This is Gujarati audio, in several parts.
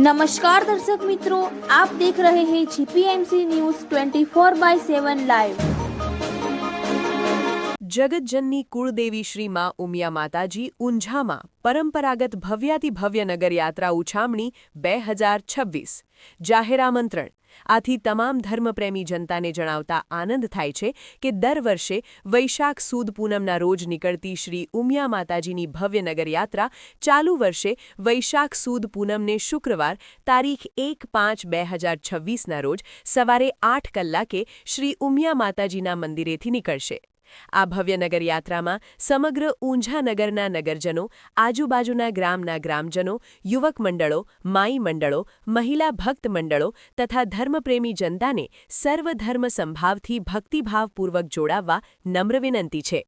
नमस्कार दर्शक मित्रों, आप देख रहे हैं जीपीएमसी न्यूज 24/7 लाइव। જગતજનની કુળદેવી શ્રી માં ઉમિયા માતાજી ઊંઝામાં પરંપરાગત ભવ્યાતિભવ્ય નગરયાત્રા ઉછામણી 2026 જાહેર આમંત્રણ। આથી તમામ ધર્મપ્રેમી જનતાને જણાવતા આનંદ થાય છે કે દર વર્ષે વૈશાખ સુદ પૂનમના રોજ નીકળતી શ્રી ઉમિયા માતાજીની ભવ્ય નગરયાત્રા ચાલુ વર્ષે વૈશાખ સુદ પૂનમને શુક્રવાર તારીખ 1/5/2026ના રોજ સવારે 8 કલાકે શ્રી ઉમિયા માતાજીના મંદિરેથી નીકળશે। આ ભવ્ય નગરયાત્રામાં સમગ્ર ઊંઝા નગરના નગરજનો, આજુબાજુના ગ્રામના ગ્રામજનો, યુવક મંડળો, માઈ મંડળો, મહિલા ભક્ત મંડળો તથા ધર્મપ્રેમી જનતાને સર્વધર્મ સંભાવથી ભક્તિભાવપૂર્વક જોડાવવા નમ્ર વિનંતી છે।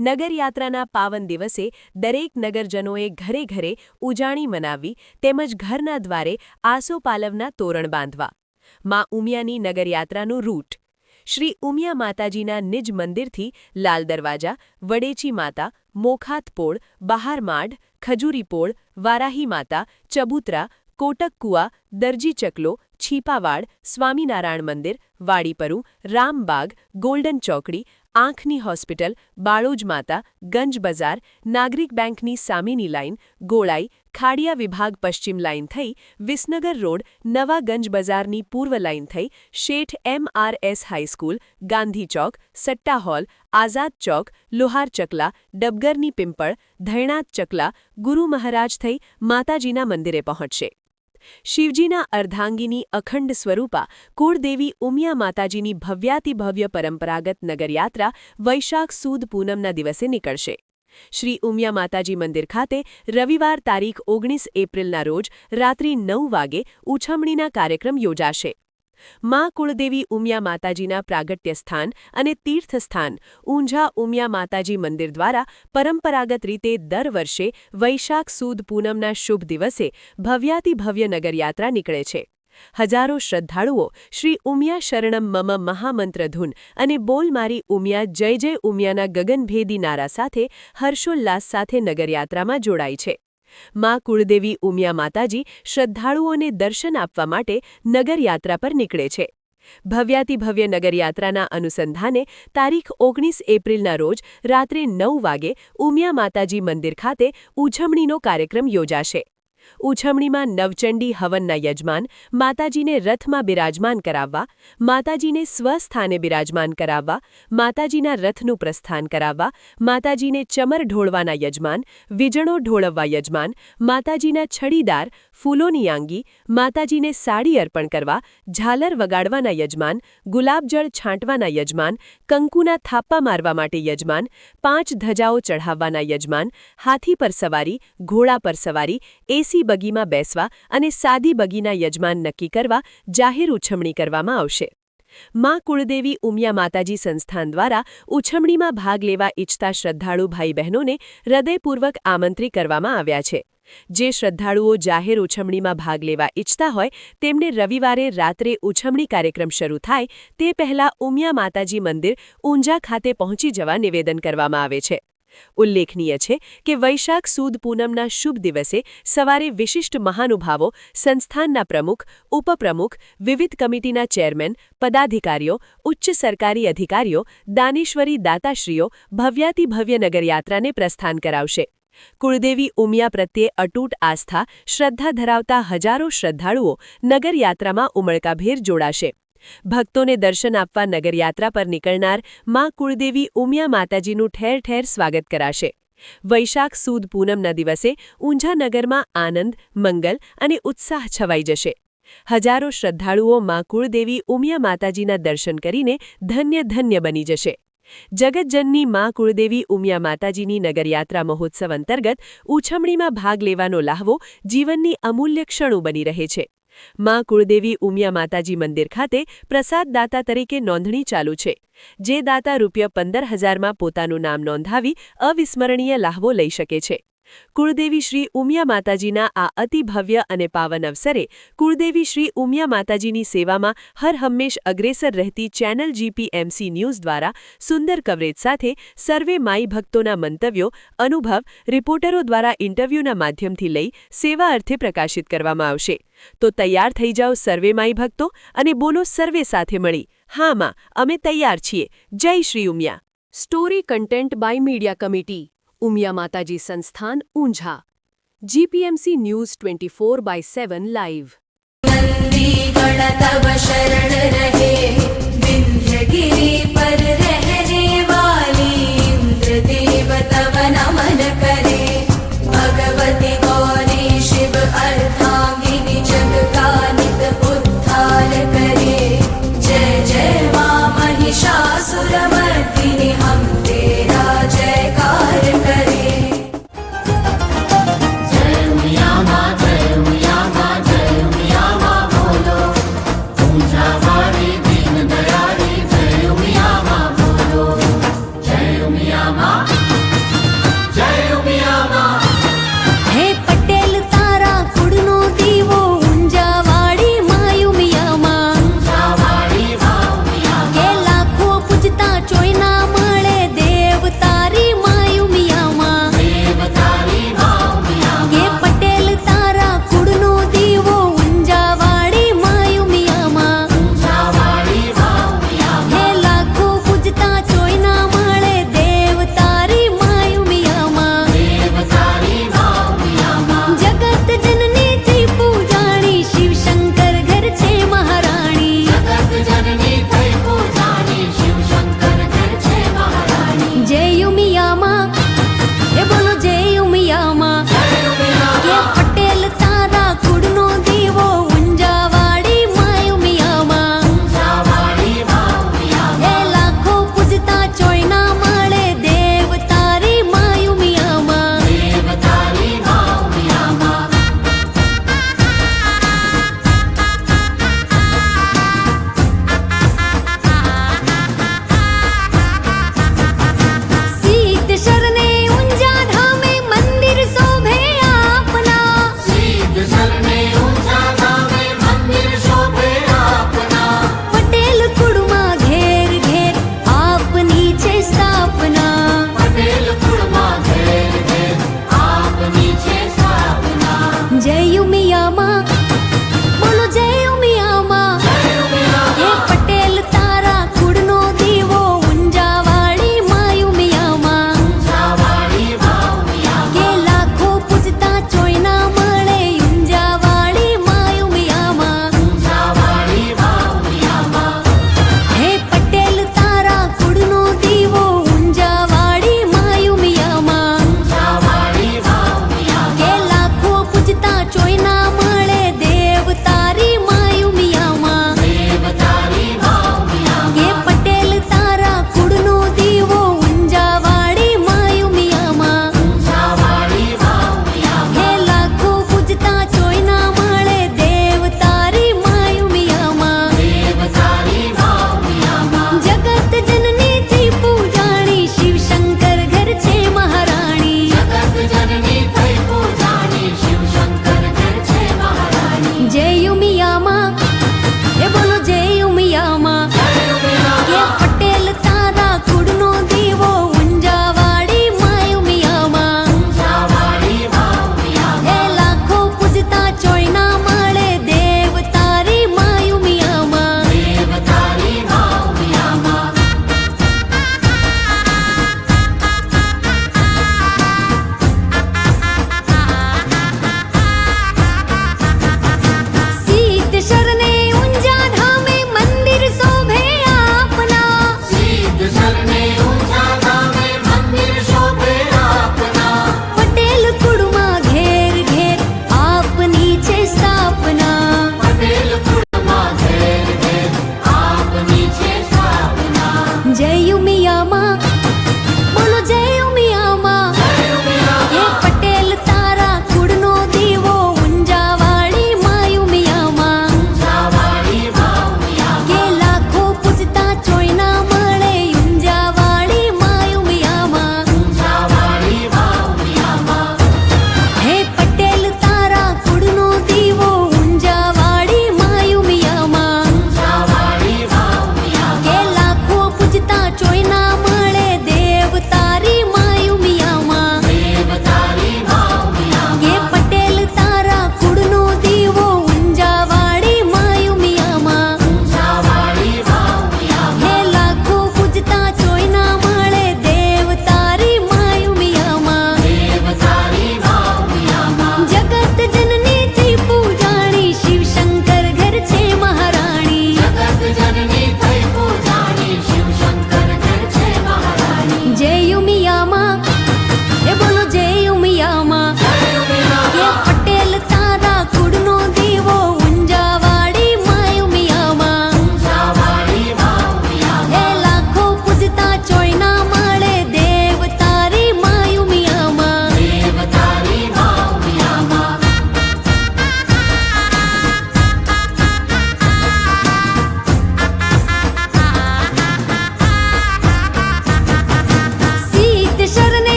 નગરયાત્રાના પાવન દિવસે દરેક નગરજનોએ ઘરે ઘરે ઉજાણી મનાવવી તેમજ ઘરના દ્વારે આસોપાલવના તોરણ બાંધવા। મા ઉમિયાની નગરયાત્રાનું રૂટ શ્રી ઉમિયા માતાજીના નિજ મંદિરથી લાલ દરવાજા, વડેચી માતા, મોખાતપોળ, બહારમાડ, ખજૂરીપોળ, વારાહી માતા, ચબૂતરા, કોટકકુવા, દરજી ચકલો, છીપાવાડ, સ્વામિનારાયણ મંદિર, વાડીપરુ, રામબાગ, ગોલ્ડન ચોકડી, આંખની હોસ્પિટલ, બાળોજ માતા, ગંજ બજાર, નાગરિક બેંકની સામેની લાઇન, ગોળાઈ, ખાડિયા વિભાગ પશ્ચિમ લાઇન થઈ વિસનગર રોડ, નવા ગંજ બજારની પૂર્વ લાઇન થઈ શેઠ MRS હાઈસ્કૂલ, ગાંધી ચોક, સટ્ટા હોલ, આઝાદ ચોક, લોહાર ચકલા, ડબગરની પિંપળ, ધૈણાત ચકલા, ગુરુ મહારાજ થઈ માતાજીના મંદિરે પહોંચશે। શિવજીના અર્ધાંગીની અખંડ સ્વરૂપા કુળદેવી ઉમિયા માતાજીની ભવ્યાતિભવ્ય પરંપરાગત નગરયાત્રા વૈશાખ સુદ પૂનમના દિવસે નીકળશે। શ્રી ઉમિયા માતાજી મંદિર ખાતે રવિવાર તારીખ 19 એપ્રિલના રોજ રાત્રિ 9 વાગે ઉછમણીના કાર્યક્રમ યોજાશે। મા કુળદેવી ઉમિયા માતાજીના પ્રાગટ્ય સ્થાન અને તીર્થસ્થાન ઊંઝા ઉમિયા માતાજી મંદિર દ્વારા પરંપરાગત રીતે દર વર્ષે વૈશાખ સુદ પૂનમના શુભ દિવસે ભવ્યાતિભવ્ય નગરયાત્રા નીકળે છે। હજારો શ્રદ્ધાળુઓ શ્રી ઉમિયા શરણમ મમ મહામંત્રધૂન અને બોલ મારી ઉમિયા જય જય ઉમિયાના ગગનભેદી નારા સાથે હર્ષોલ્લાસ સાથે નગરયાત્રામાં જોડાય છે। મા કુળદેવી ઉમિયા માતાજી શ્રદ્ધાળુઓને દર્શન આપવા માટે નગરયાત્રા પર નીકળે છે। ભવ્યાતિભવ્ય નગરયાત્રાના અનુસંધાને તારીખ 19 એપ્રિલના રોજ રાત્રે 9 વાગે ઉમિયા માતાજી મંદિર ખાતે ઉછમણીનો કાર્યક્રમ યોજાશે। ઉછમણીમાં નવચંડી હવનના યજમાન, માતાજીને રથમાં બિરાજમાન કરાવવા, માતાજીને સ્વસ્થાને બિરાજમાન કરાવવા, માતાજીના રથનું પ્રસ્થાન કરાવવા, માતાજીને ચમર ઢોળવાના યજમાન, વીજળો ઢોળવવા યજમાન, માતાજીના છડીદાર, ફૂલોની આંગી, માતાજીને સાડી અર્પણ કરવા, ઝાલર વગાડવાના યજમાન, ગુલાબજળ છાંટવાના યજમાન, કંકુના થાપ્પા મારવા માટે યજમાન, 5 ધજાઓ ચઢાવવાના યજમાન, હાથી પર સવારી, ઘોડા પર સવારી, એસી બગીમાં બેસવા અને સાદી બગીના યજમાન નક્કી કરવા જાહેર ઉછમણી કરવામાં આવશે। મા કુળદેવી ઉમિયા માતાજી સંસ્થાન દ્વારા ઉછમણીમાં ભાગ લેવા ઇચ્છતા શ્રદ્ધાળુ ભાઈ બહેનોને હૃદયપૂર્વક આમંત્રિત કરવામાં આવ્યા છે। જે શ્રદ્ધાળુઓ જાહેર ઉછમણીમાં ભાગ લેવા ઇચ્છતા હોય તેમને રવિવારે રાત્રે ઉછમણી કાર્યક્રમ શરૂ થાય તે પહેલા ઉમિયા માતાજી મંદિર ઊંઝા ખાતે પહોંચી જવા નિવેદન કરવામાં આવે છે। ઉલ્લેખનીય છે કે વૈશાખ સુદ પૂનમના શુભ દિવસે સવારે વિશિષ્ટ મહાનુભાવો, સંસ્થાનના પ્રમુખ, ઉપપ્રમુખ, વિવિધ કમિટીના ચેરમેન, પદાધિકારીઓ, ઉચ્ચ સરકારી અધિકારીઓ, દાનેશ્વરી દાતાશ્રીઓ ભવ્યાતિભવ્ય નગરયાત્રાને પ્રસ્થાન કરાવશે। કુળદેવી ઉમિયા પ્રત્યે અતૂટ આસ્થા, શ્રદ્ધા ધરાવતા હજારો શ્રદ્ધાળુઓ નગરયાત્રામાં ઉમળકાભેર જોડાશે। ભક્તોને દર્શન આપવા નગરયાત્રા પર નીકળનાર મા કુળદેવી ઉમિયા માતાજીનું ઠેર ઠેર સ્વાગત કરાશે। વૈશાખ સુદ પૂનમના દિવસે ઊંઝા નગરમાં આનંદ, મંગલ અને ઉત્સાહ છવાઈ જશે। હજારો શ્રદ્ધાળુઓ મા કુળદેવી ઉમિયા માતાજીના દર્શન કરીને ધન્ય ધન્ય બની જશે। જગતજનની મા કુળદેવી ઉમિયા માતાજીની નગરયાત્રા મહોત્સવ અંતર્ગત ઉછમણીમાં ભાગ લેવાનો લાહવો જીવનની અમૂલ્ય ક્ષણો બની રહે છે। મા કુળદેવી ઉમિયા માતાજી મંદિર ખાતે પ્રસાદ દાતા તરીકે નોંધણી ચાલુ છે। જે દાતા રૂપિયા 15,000માં પોતાનું નામ નોંધાવી અવિસ્મરણીય લાહવો લઈ શકે છે। કુળદેવી શ્રી ઉમિયા માતાજીના આ અતિ ભવ્ય અને પાવન અવસરે કુળદેવી શ્રી ઉમિયા માતાજીની સેવામાં હર હંમેશ અગ્રેસર રહેતી ચેનલ જીપીએમસી ન્યૂઝ દ્વારા સુંદર કવરેજ સાથે સર્વે માઈ ભક્તોના મંતવ્યો, અનુભવ, રિપોર્ટરો દ્વારા ઇન્ટરવ્યૂના માધ્યમથી લઈ સેવા અર્થે પ્રકાશિત કરવામાં આવશે. તો તૈયાર થઈ જાઓ સર્વે માઈ ભક્તો અને બોલો સર્વે સાથે મળી, હા માં, અમે તૈયાર છીએ. જય Shri Umiya. Story content by media committee, Umiya માતાજી સંસ્થાન, ઊંઝા. GPMC news 24/7 live. नंदीगण तव शरण रहे, विंध्यगिरि पर रहने वाली इंद्र देव तव नमन करे, भगवती